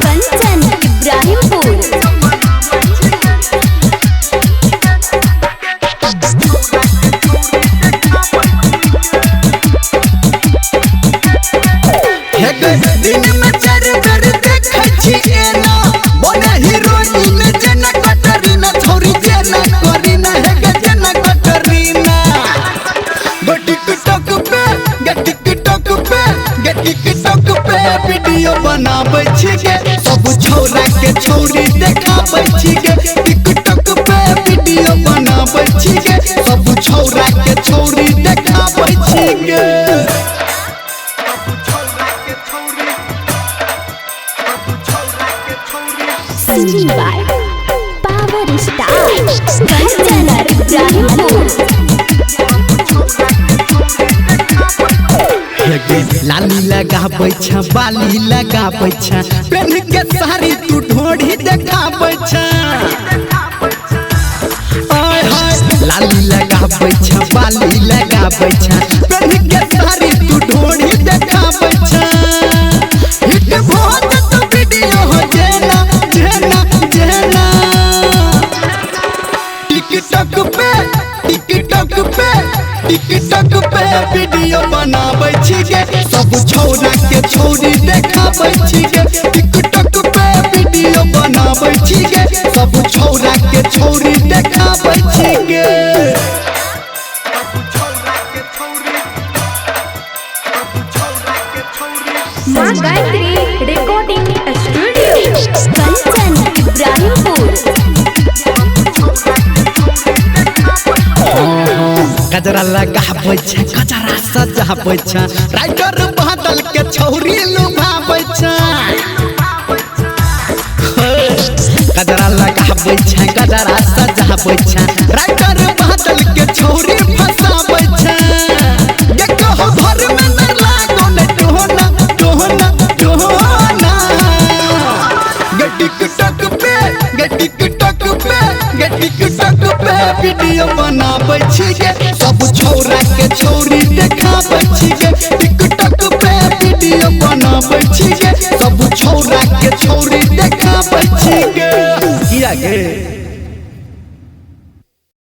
कंचन इब्राहिमपुर। दिन में चार बेर देखै छी एना बने हीरोइन जेना कटरीना छोरी जेना करीना हे गे जेना कटरीना गो टिकटॉक पे वीडियो बनाबै छी गे सब छौरा के छौरी देखाबै छी गे टिकटॉक पे वीडियो बनाबै छी गे सब छौरा के छौरी देखाबै छी गे Singing by Power Star Kanchan Ibrahimpur. लाली लगाबै छ बाली लगाबै छ पेन के साड़ी तू ढोढ़ी देखाबै छ आय हाय लाली लगाबै छ बाली लगाबै छ पेन के साड़ी तू ढोढ़ी देखाबै छ हिट बहुत तो वीडियो हो जेना जेना जेना टिकटॉक पे वीडियो बनाबै छी गे सब छौरा के छौरी देखाबै छी गे टिकटॉक पे वीडियो बनाबै छी गे सब छौरा के छौरी देखाबै छी गे माँ गायत्री रिकॉर्डिंग स्टूडियो कंचन इब्राहिमपुर। गजरा लगाबै छ गजरा सजाबै छ राइटर बादल के छौरी लुभाबै छ गजरा लगाबै छ गजरा सजाबै छ राइटर बादल के छौरी फसाबै छ देखो घर में न लागो न टोहना टोहना टोहना टिकटॉक पे वीडियो बनाबै छी गे सब छौरा के छौरी देखाबै छी गे टिकटॉक पे वीडियो बनाबै छी गे सब छौरा के छौरी देखाबै छी गे किया गे।